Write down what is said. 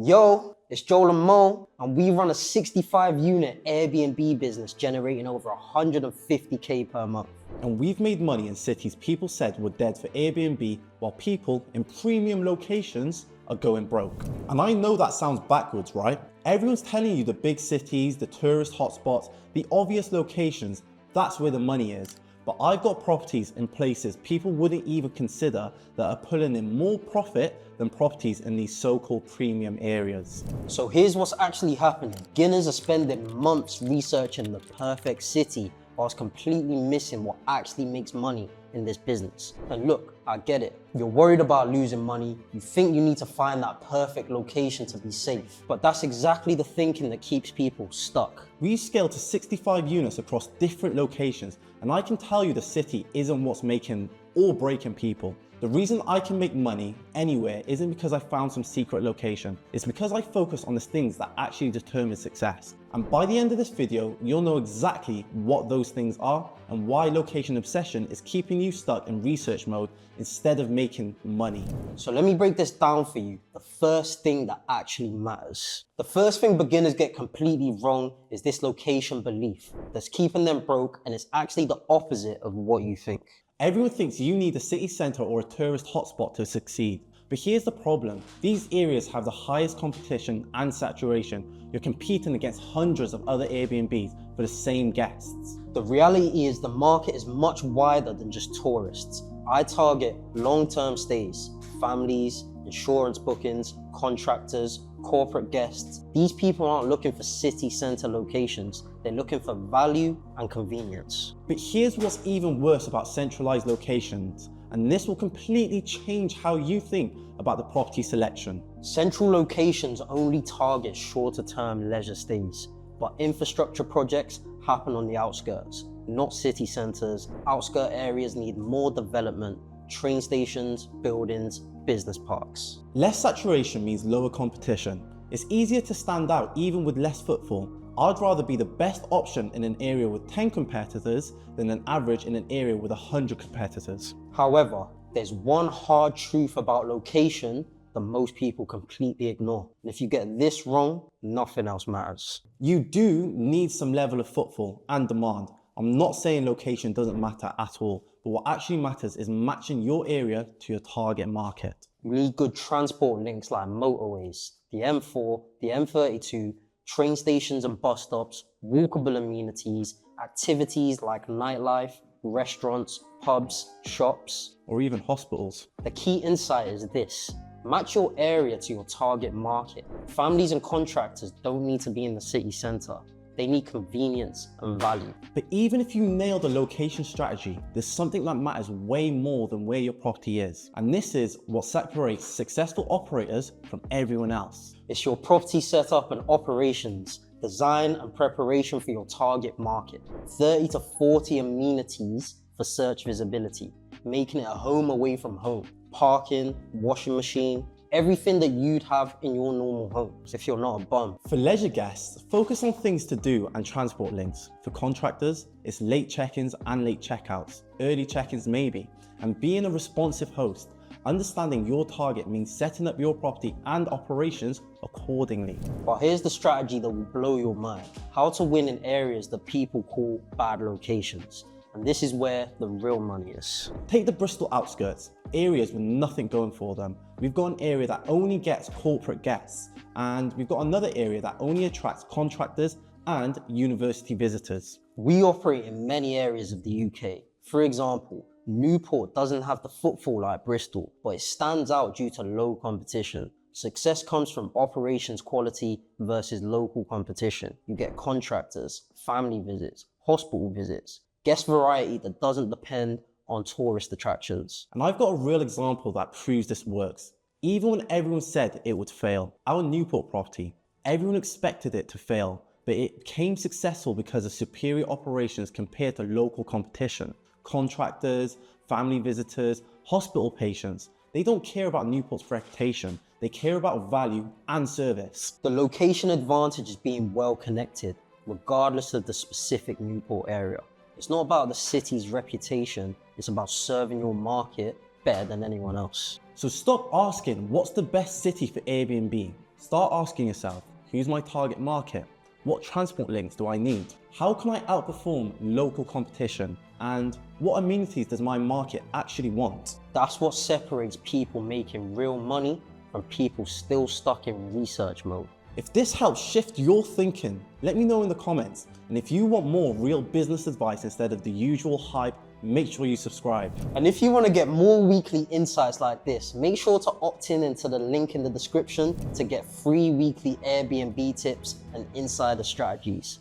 Yo, it's Joel and Mo, and we run a 65-unit Airbnb business generating over 150K per month. And we've made money in cities people said were dead for Airbnb, while people in premium locations are going broke. And I know that sounds backwards, right? Everyone's telling you the big cities, the tourist hotspots, the obvious locations, that's where the money is. But I've got properties in places people wouldn't even consider that are pulling in more profit than properties in these so-called premium areas. So here's what's actually happening. Beginners are spending months researching the perfect city whilst completely missing what actually makes money in this business. And look, I get it. You're worried about losing money. You think you need to find that perfect location to be safe. But that's exactly the thinking that keeps people stuck. We've scaled to 65 units across different locations, and I can tell you the city isn't what's making or breaking people. The reason I can make money anywhere isn't because I found some secret location. It's because I focus on the things that actually determine success. And by the end of this video, you'll know exactly what those things are and why location obsession is keeping you stuck in research mode instead of making money. So let me break this down for you. The first thing that actually matters. The first thing beginners get completely wrong is this location belief that's keeping them broke, and it's actually the opposite of what you think. Everyone thinks you need a city centre or a tourist hotspot to succeed. But here's the problem. These areas have the highest competition and saturation. You're competing against hundreds of other Airbnbs for the same guests. The reality is the market is much wider than just tourists. I target long-term stays, families, insurance bookings, contractors, corporate guests. These people aren't looking for city centre locations. They're looking for value and convenience. But here's what's even worse about centralized locations, and this will completely change how you think about the property selection. Central locations only target shorter term leisure stays, but infrastructure projects happen on the outskirts, not city centres. Outskirt areas need more development, train stations, buildings, business parks. Less saturation means lower competition. It's easier to stand out even with less footfall. I'd rather be the best option in an area with 10 competitors than an average in an area with 100 competitors. However, there's one hard truth about location that most people completely ignore. And if you get this wrong, nothing else matters. You do need some level of footfall and demand. I'm not saying location doesn't matter at all, but what actually matters is matching your area to your target market. You need good transport links like motorways, the M4, the M32, train stations and bus stops, walkable amenities, activities like nightlife, restaurants, pubs, shops, or even hospitals. The key insight is this: match your area to your target market. Families and contractors don't need to be in the city centre. They need convenience and value. But even if you nail the location strategy, there's something that matters way more than where your property is. And this is what separates successful operators from everyone else. It's your property setup and operations, design and preparation for your target market. 30 to 40 amenities for search visibility, making it a home away from home. Parking, washing machine, everything that you'd have in your normal homes if you're not a bum. For leisure guests, focus on things to do and transport links. For contractors, it's late check-ins and late checkouts, early check-ins maybe, and being a responsive host. Understanding your target means setting up your property and operations accordingly. But here's the strategy that will blow your mind: how to win in areas that people call bad locations. And this is where the real money is. Take the Bristol outskirts, areas with nothing going for them. We've got an area that only gets corporate guests, and we've got another area that only attracts contractors and university visitors. We operate in many areas of the UK. For example, Newport doesn't have the footfall like Bristol, but it stands out due to low competition. Success comes from operations quality versus local competition. You get contractors, family visits, hospital visits, guest variety that doesn't depend on tourist attractions. And I've got a real example that proves this works. Even when everyone said it would fail, our Newport property, everyone expected it to fail, but it became successful because of superior operations compared to local competition. Contractors, family visitors, hospital patients, they don't care about Newport's reputation. They care about value and service. The location advantage is being well connected, regardless of the specific Newport area. It's not about the city's reputation, it's about serving your market better than anyone else. So stop asking what's the best city for Airbnb. Start asking yourself, who's my target market? What transport links do I need? How can I outperform local competition? And what amenities does my market actually want? That's what separates people making real money from people still stuck in research mode. If this helps shift your thinking, let me know in the comments. And if you want more real business advice instead of the usual hype, make sure you subscribe. And if you want to get more weekly insights like this, make sure to opt in into the link in the description to get free weekly Airbnb tips and insider strategies.